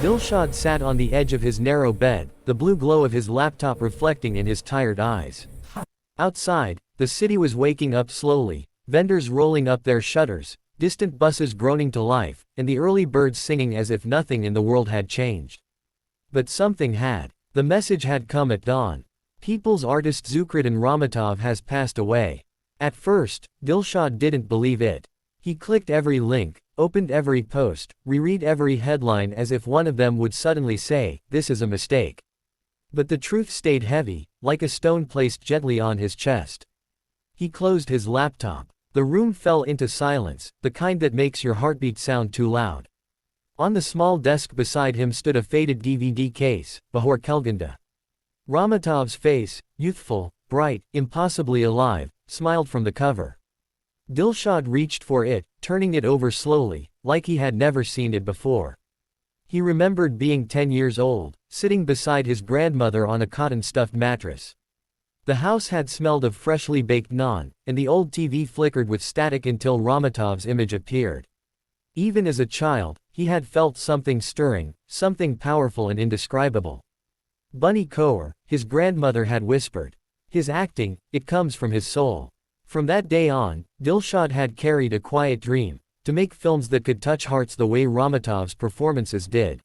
Dilshad sat on the edge of his narrow bed, the blue glow of his laptop reflecting in his tired eyes. Outside, the city was waking up slowly, vendors rolling up their shutters, distant buses groaning to life, and the early birds singing as if nothing in the world had changed. But something had. The message had come at dawn. People's artist Zukridin Ramatov has passed away. At first, Dilshad didn't believe it. He clicked every link, opened every post, reread every headline as if one of them would suddenly say, "This is a mistake." But the truth stayed heavy, like a stone placed gently on his chest. He closed his laptop. The room fell into silence, the kind that makes your heartbeat sound too loud. On the small desk beside him stood a faded DVD case, Bahor Kelganda. Ramatov's face, youthful, bright, impossibly alive, smiled from the cover. Dilshad reached for it, turning it over slowly, like he had never seen it before. He remembered being 10 years old, sitting beside his grandmother on a cotton-stuffed mattress. The house had smelled of freshly baked naan, and the old TV flickered with static until Ramatov's image appeared. Even as a child, he had felt something stirring, something powerful and indescribable. Bunny Kaur, his grandmother had whispered. His acting, it comes from his soul. From that day on, Dilshad had carried a quiet dream, to make films that could touch hearts the way Ramatov's performances did.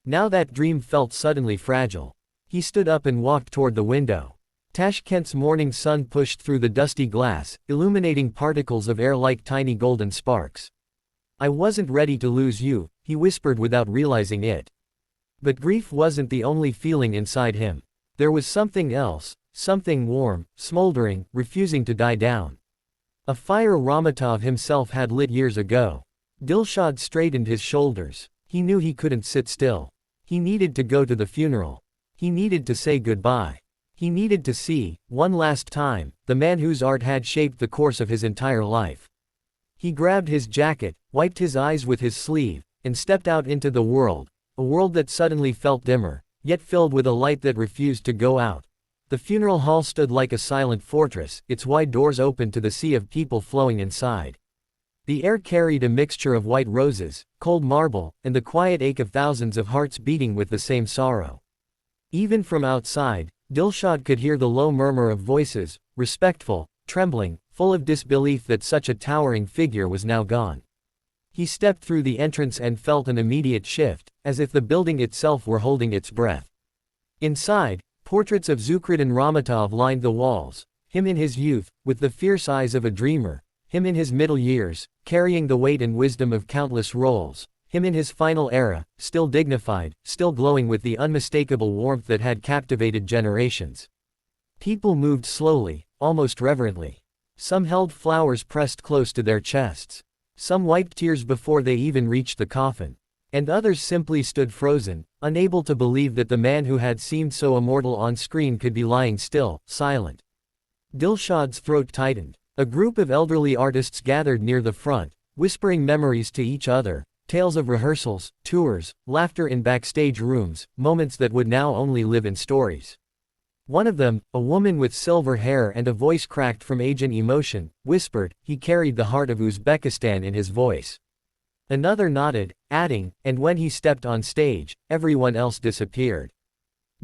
Now that dream felt suddenly fragile. He stood up and walked toward the window. Tashkent's morning sun pushed through the dusty glass, illuminating particles of air like tiny golden sparks. "I wasn't ready to lose you," he whispered without realizing it. But grief wasn't the only feeling inside him. There was something else, something warm, smoldering, refusing to die down. A fire Ramatov himself had lit years ago. Dilshad straightened his shoulders. He knew he couldn't sit still. He needed to go to the funeral. He needed to say goodbye. He needed to see, one last time, the man whose art had shaped the course of his entire life. He grabbed his jacket, wiped his eyes with his sleeve, and stepped out into the world, a world that suddenly felt dimmer, yet filled with a light that refused to go out. The funeral hall stood like a silent fortress, its wide doors open to the sea of people flowing inside. The air carried a mixture of white roses, cold marble, and the quiet ache of thousands of hearts beating with the same sorrow. Even from outside, Dilshad could hear the low murmur of voices, respectful, trembling, full of disbelief that such a towering figure was now gone. He stepped through the entrance and felt an immediate shift, as if the building itself were holding its breath. Inside, portraits of Zukridin Ramatov lined the walls, him in his youth, with the fierce eyes of a dreamer, him in his middle years, carrying the weight and wisdom of countless roles, him in his final era, still dignified, still glowing with the unmistakable warmth that had captivated generations. People moved slowly, almost reverently. Some held flowers pressed close to their chests. Some wiped tears before they even reached the coffin. And others simply stood frozen, unable to believe that the man who had seemed so immortal on screen could be lying still, silent. Dilshad's throat tightened. A group of elderly artists gathered near the front, whispering memories to each other, tales of rehearsals, tours, laughter in backstage rooms, moments that would now only live in stories. One of them, a woman with silver hair and a voice cracked from age and emotion, whispered, "He carried the heart of Uzbekistan in his voice." Another nodded, adding, "And when he stepped on stage, everyone else disappeared."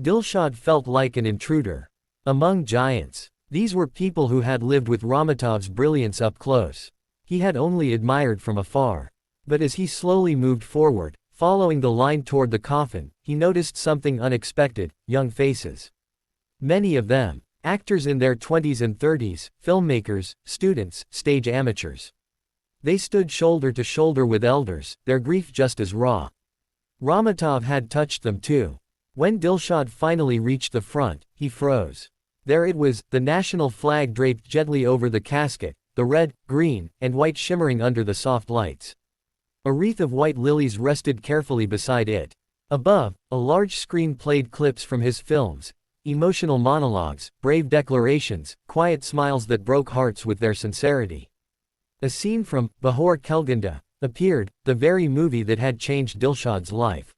Dilshad felt like an intruder among giants. These were people who had lived with Ramatov's brilliance up close. He had only admired from afar. But as he slowly moved forward, following the line toward the coffin, he noticed something unexpected: young faces. Many of them, actors in their 20s and 30s, filmmakers, students, stage amateurs. They stood shoulder to shoulder with elders, their grief just as raw. Ramatov had touched them too. When Dilshad finally reached the front, he froze. There it was, the national flag draped gently over the casket, the red, green, and white shimmering under the soft lights. A wreath of white lilies rested carefully beside it. Above, a large screen played clips from his films, emotional monologues, brave declarations, quiet smiles that broke hearts with their sincerity. A scene from Bahor Kelganda appeared, the very movie that had changed Dilshad's life.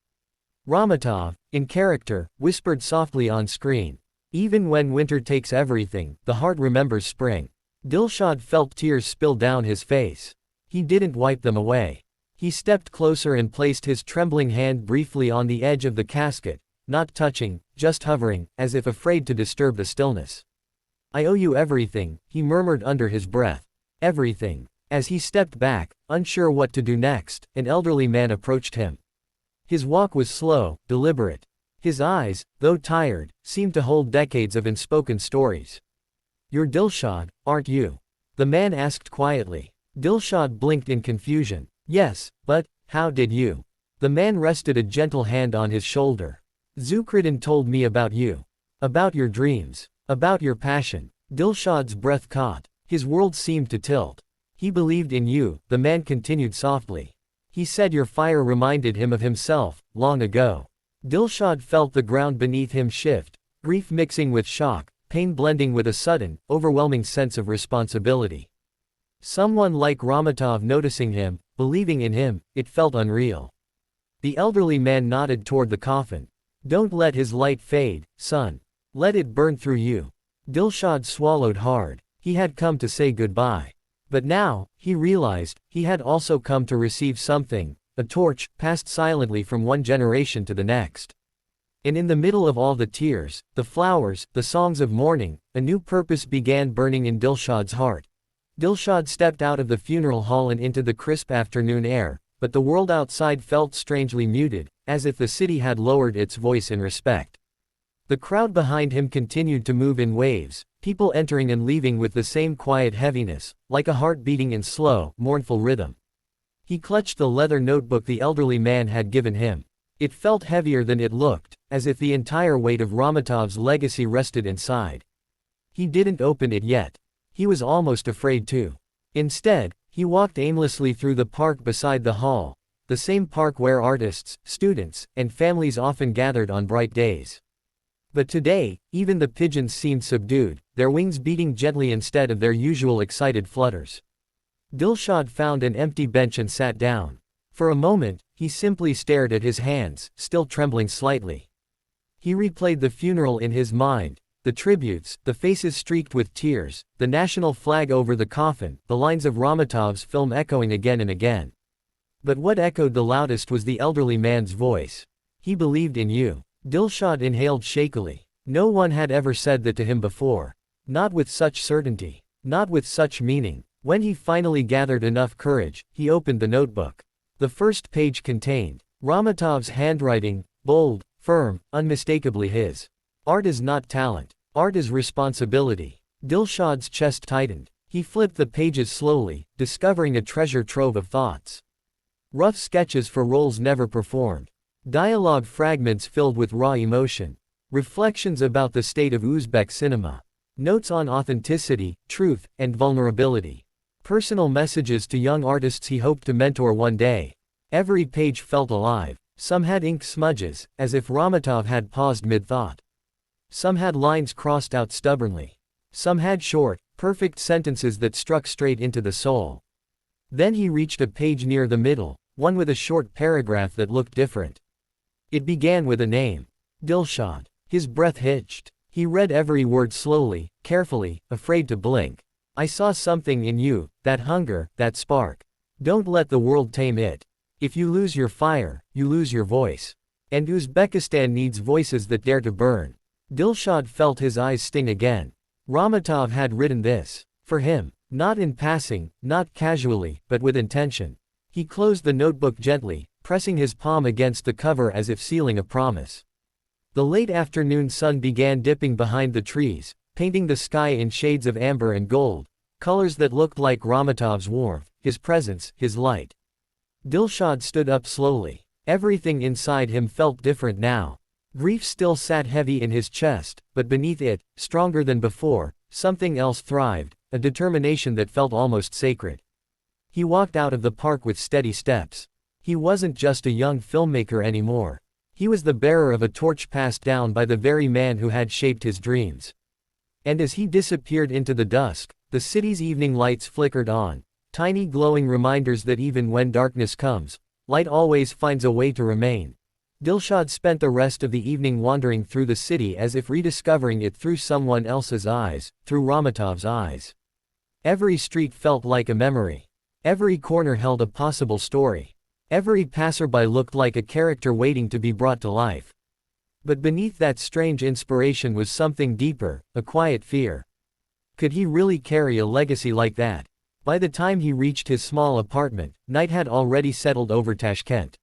Ramatov, in character, whispered softly on screen, "Even when winter takes everything, the heart remembers spring." Dilshad felt tears spill down his face. He didn't wipe them away. He stepped closer and placed his trembling hand briefly on the edge of the casket, not touching, just hovering, as if afraid to disturb the stillness. "I owe you everything," he murmured under his breath. "Everything." As he stepped back, unsure what to do next, an elderly man approached him. His walk was slow, deliberate. His eyes, though tired, seemed to hold decades of unspoken stories. "You're Dilshad, aren't you?" the man asked quietly. Dilshad blinked in confusion. "Yes, but how did you?" The man rested a gentle hand on his shoulder. "Zukridin told me about you. About your dreams. About your passion." Dilshad's breath caught. His world seemed to tilt. "He believed in you," the man continued softly. "He said your fire reminded him of himself, long ago." Dilshad felt the ground beneath him shift, grief mixing with shock, pain blending with a sudden, overwhelming sense of responsibility. Someone like Ramatov noticing him, believing in him, it felt unreal. The elderly man nodded toward the coffin. "Don't let his light fade, son. Let it burn through you." Dilshad swallowed hard. He had come to say goodbye. But now, he realized, he had also come to receive something, a torch, passed silently from one generation to the next. And in the middle of all the tears, the flowers, the songs of mourning, a new purpose began burning in Dilshad's heart. Dilshad stepped out of the funeral hall and into the crisp afternoon air, but the world outside felt strangely muted, as if the city had lowered its voice in respect. The crowd behind him continued to move in waves, people entering and leaving with the same quiet heaviness, like a heart beating in slow, mournful rhythm. He clutched the leather notebook the elderly man had given him. It felt heavier than it looked, as if the entire weight of Ramatov's legacy rested inside. He didn't open it yet. He was almost afraid to. Instead, he walked aimlessly through the park beside the hall, the same park where artists, students, and families often gathered on bright days. But today, even the pigeons seemed subdued, their wings beating gently instead of their usual excited flutters. Dilshad found an empty bench and sat down. For a moment, he simply stared at his hands, still trembling slightly. He replayed the funeral in his mind, the tributes, the faces streaked with tears, the national flag over the coffin, the lines of Ramatov's film echoing again and again. But what echoed the loudest was the elderly man's voice. "He believed in you." Dilshad inhaled shakily. No one had ever said that to him before. Not with such certainty. Not with such meaning. When he finally gathered enough courage, he opened the notebook. The first page contained Ramatov's handwriting, bold, firm, unmistakably his. "Art is not talent. Art is responsibility." Dilshad's chest tightened. He flipped the pages slowly, discovering a treasure trove of thoughts. Rough sketches for roles never performed. Dialogue fragments filled with raw emotion. Reflections about the state of Uzbek cinema. Notes on authenticity, truth, and vulnerability. Personal messages to young artists he hoped to mentor one day. Every page felt alive. Some had ink smudges, as if Ramatov had paused mid-thought. Some had lines crossed out stubbornly. Some had short, perfect sentences that struck straight into the soul. Then he reached a page near the middle, one with a short paragraph that looked different. It began with a name. Dilshad. His breath hitched. He read every word slowly, carefully, afraid to blink. "I saw something in you, that hunger, that spark. Don't let the world tame it. If you lose your fire, you lose your voice. And Uzbekistan needs voices that dare to burn." Dilshad felt his eyes sting again. Ramatov had written this. For him. Not in passing, not casually, but with intention. He closed the notebook gently, pressing his palm against the cover as if sealing a promise. The late afternoon sun began dipping behind the trees, painting the sky in shades of amber and gold, colors that looked like Ramatov's warmth, his presence, his light. Dilshad stood up slowly. Everything inside him felt different now. Grief still sat heavy in his chest, but beneath it, stronger than before, something else thrived, a determination that felt almost sacred. He walked out of the park with steady steps. He wasn't just a young filmmaker anymore. He was the bearer of a torch passed down by the very man who had shaped his dreams. And as he disappeared into the dusk, the city's evening lights flickered on, tiny glowing reminders that even when darkness comes, light always finds a way to remain. Dilshad spent the rest of the evening wandering through the city as if rediscovering it through someone else's eyes, through Ramatov's eyes. Every street felt like a memory. Every corner held a possible story. Every passerby looked like a character waiting to be brought to life. But beneath that strange inspiration was something deeper, a quiet fear. Could he really carry a legacy like that? By the time he reached his small apartment, night had already settled over Tashkent.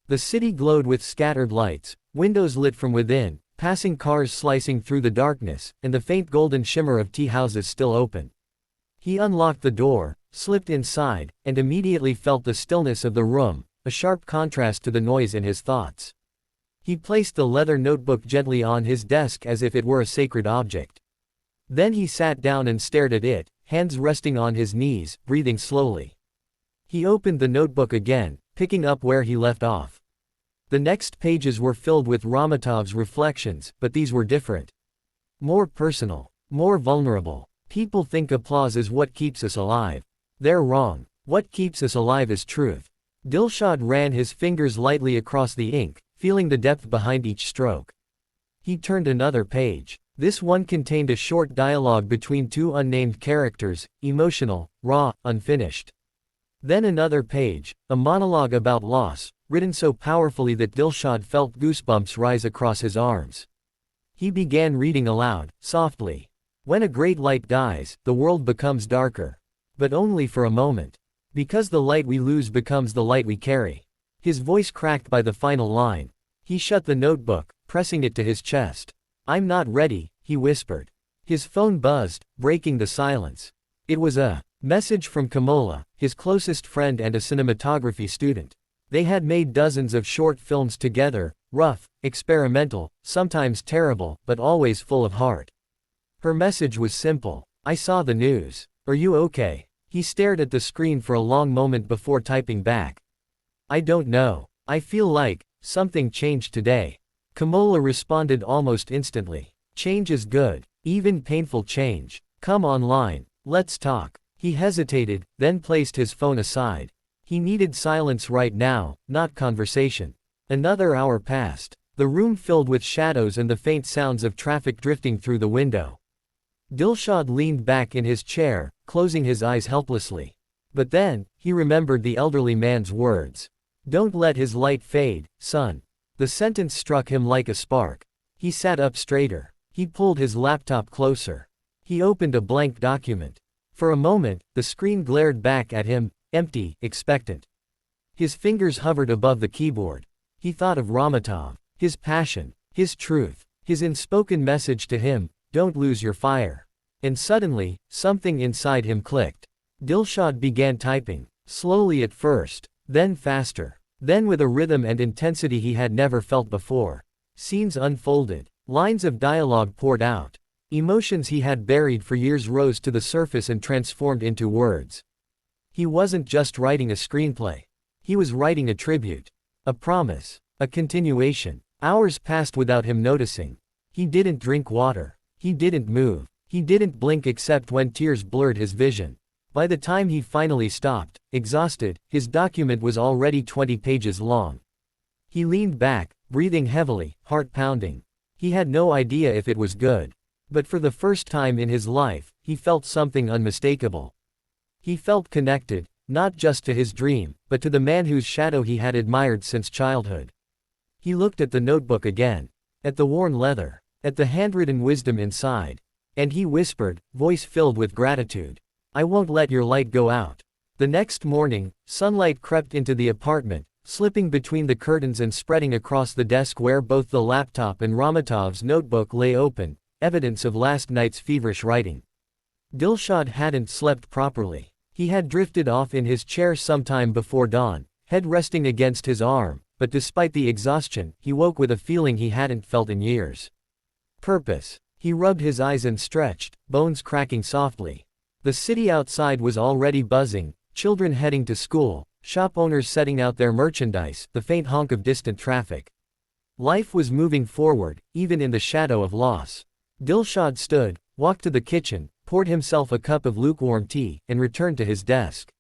The city glowed with scattered lights, windows lit from within, passing cars slicing through the darkness, and the faint golden shimmer of tea houses still open. He unlocked the door, slipped inside, and immediately felt the stillness of the room, a sharp contrast to the noise in his thoughts. He placed the leather notebook gently on his desk as if it were a sacred object. Then he sat down and stared at it, hands resting on his knees, breathing slowly. He opened the notebook again, picking up where he left off. The next pages were filled with Ramatov's reflections, but these were different. More personal, more vulnerable. People think applause is what keeps us alive. They're wrong. What keeps us alive is truth. Dilshad ran his fingers lightly across the ink, feeling the depth behind each stroke. He turned another page. This one contained a short dialogue between two unnamed characters, emotional, raw, unfinished. Then another page, a monologue about loss, written so powerfully that Dilshad felt goosebumps rise across his arms. He began reading aloud, softly. When a great light dies, the world becomes darker. But only for a moment. Because the light we lose becomes the light we carry. His voice cracked by the final line. He shut the notebook, pressing it to his chest. "I'm not ready," he whispered. His phone buzzed, breaking the silence. It was a message from Kamola, his closest friend and a cinematography student. They had made dozens of short films together, rough, experimental, sometimes terrible, but always full of heart. Her message was simple. "I saw the news. Are you okay?" He stared at the screen for a long moment before typing back. "I don't know. I feel like something changed today." Kamola responded almost instantly. "Change is good. Even painful change. Come online. Let's talk." He hesitated, then placed his phone aside. He needed silence right now, not conversation. Another hour passed. The room filled with shadows and the faint sounds of traffic drifting through the window. Dilshad leaned back in his chair, closing his eyes helplessly. But then, he remembered the elderly man's words. "Don't let his light fade, son." The sentence struck him like a spark. He sat up straighter. He pulled his laptop closer. He opened a blank document. For a moment, the screen glared back at him, empty, expectant. His fingers hovered above the keyboard. He thought of Ramatov, his passion, his truth, his unspoken message to him, "Don't lose your fire." And suddenly, something inside him clicked. Dilshad began typing, slowly at first, then faster, then with a rhythm and intensity he had never felt before. Scenes unfolded, lines of dialogue poured out. Emotions he had buried for years rose to the surface and transformed into words. He wasn't just writing a screenplay. He was writing a tribute. A promise. A continuation. Hours passed without him noticing. He didn't drink water. He didn't move. He didn't blink except when tears blurred his vision. By the time he finally stopped, exhausted, his document was already 20 pages long. He leaned back, breathing heavily, heart pounding. He had no idea if it was good. But for the first time in his life, he felt something unmistakable. He felt connected, not just to his dream, but to the man whose shadow he had admired since childhood. He looked at the notebook again. At the worn leather. At the handwritten wisdom inside. And he whispered, voice filled with gratitude, "I won't let your light go out." The next morning, sunlight crept into the apartment, slipping between the curtains and spreading across the desk where both the laptop and Ramatov's notebook lay open, evidence of last night's feverish writing. Dilshad hadn't slept properly. He had drifted off in his chair sometime before dawn, head resting against his arm, but despite the exhaustion, he woke with a feeling he hadn't felt in years. Purpose. He rubbed his eyes and stretched, bones cracking softly. The city outside was already buzzing, children heading to school, shop owners setting out their merchandise, the faint honk of distant traffic. Life was moving forward, even in the shadow of loss. Dilshad stood, walked to the kitchen, poured himself a cup of lukewarm tea, and returned to his desk.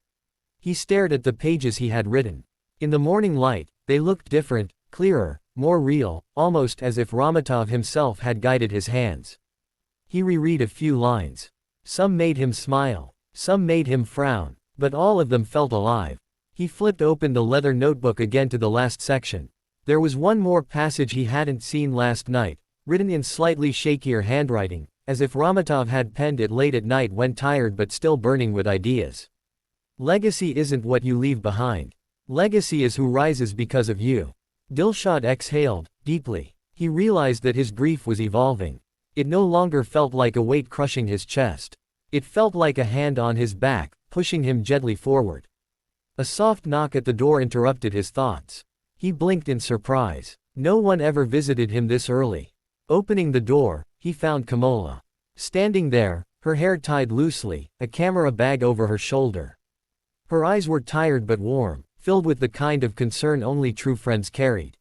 He stared at the pages he had written. In the morning light, they looked different, clearer, more real, almost as if Ramatov himself had guided his hands. He reread a few lines. Some made him smile, some made him frown, but all of them felt alive. He flipped open the leather notebook again to the last section. There was one more passage he hadn't seen last night, written in slightly shakier handwriting, as if Ramatov had penned it late at night when tired but still burning with ideas. Legacy isn't what you leave behind. Legacy is who rises because of you. Dilshad exhaled, deeply. He realized that his grief was evolving. It no longer felt like a weight crushing his chest. It felt like a hand on his back, pushing him gently forward. A soft knock at the door interrupted his thoughts. He blinked in surprise. No one ever visited him this early. Opening the door, he found Kamola. Standing there, her hair tied loosely, a camera bag over her shoulder. Her eyes were tired but warm, filled with the kind of concern only true friends carried.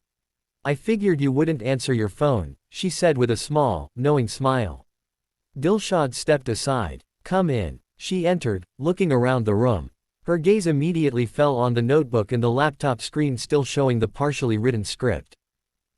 "I figured you wouldn't answer your phone," she said with a small, knowing smile. Dilshad stepped aside. "Come in." She entered, looking around the room. Her gaze immediately fell on the notebook and the laptop screen still showing the partially written script.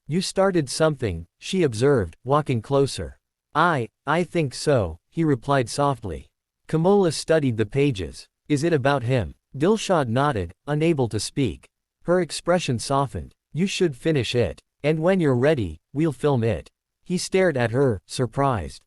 "You started something," she observed, walking closer. I think so," he replied softly. Kamola studied the pages. "Is it about him?" Dilshad nodded, unable to speak. Her expression softened. "You should finish it. And when you're ready, we'll film it." He stared at her, surprised.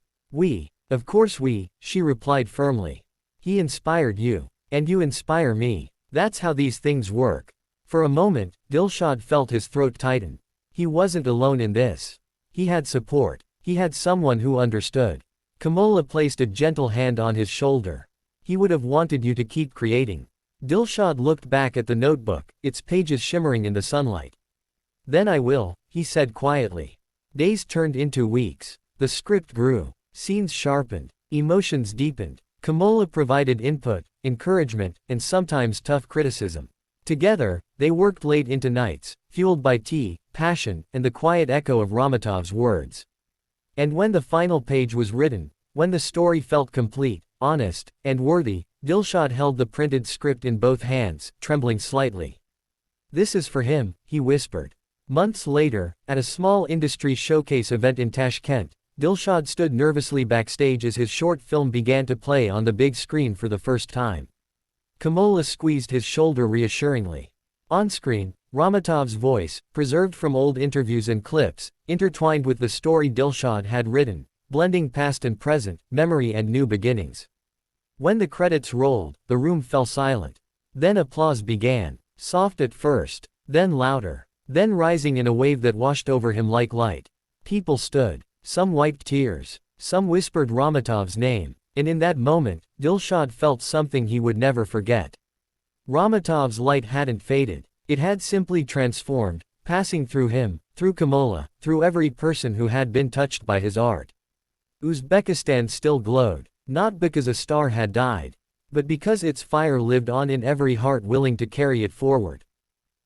Of course we," she replied firmly. "He inspired you. And you inspire me. That's how these things work." For a moment, Dilshad felt his throat tighten. He wasn't alone in this. He had support. He had someone who understood. Kamola placed a gentle hand on his shoulder. "He would have wanted you to keep creating." Dilshad looked back at the notebook, its pages shimmering in the sunlight. "Then I will," he said quietly. Days turned into weeks. The script grew. Scenes sharpened. Emotions deepened. Kamola provided input, encouragement, and sometimes tough criticism. Together, they worked late into nights, fueled by tea, passion, and the quiet echo of Ramatov's words. And when the final page was written, when the story felt complete, honest, and worthy, Dilshad held the printed script in both hands, trembling slightly. "This is for him," he whispered. Months later, at a small industry showcase event in Tashkent, Dilshad stood nervously backstage as his short film began to play on the big screen for the first time. Kamola squeezed his shoulder reassuringly. On-screen, Ramatov's voice, preserved from old interviews and clips, intertwined with the story Dilshad had written, blending past and present, memory and new beginnings. When the credits rolled, the room fell silent. Then applause began, soft at first, then louder, then rising in a wave that washed over him like light. People stood. Some wiped tears. Some whispered Ramatov's name. And in that moment, Dilshad felt something he would never forget. Ramatov's light hadn't faded. It had simply transformed, passing through him, through Kamola, through every person who had been touched by his art. Uzbekistan still glowed, not because a star had died, but because its fire lived on in every heart willing to carry it forward.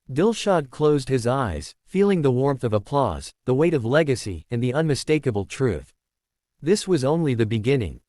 Dilshad closed his eyes, feeling the warmth of applause, the weight of legacy, and the unmistakable truth. This was only the beginning.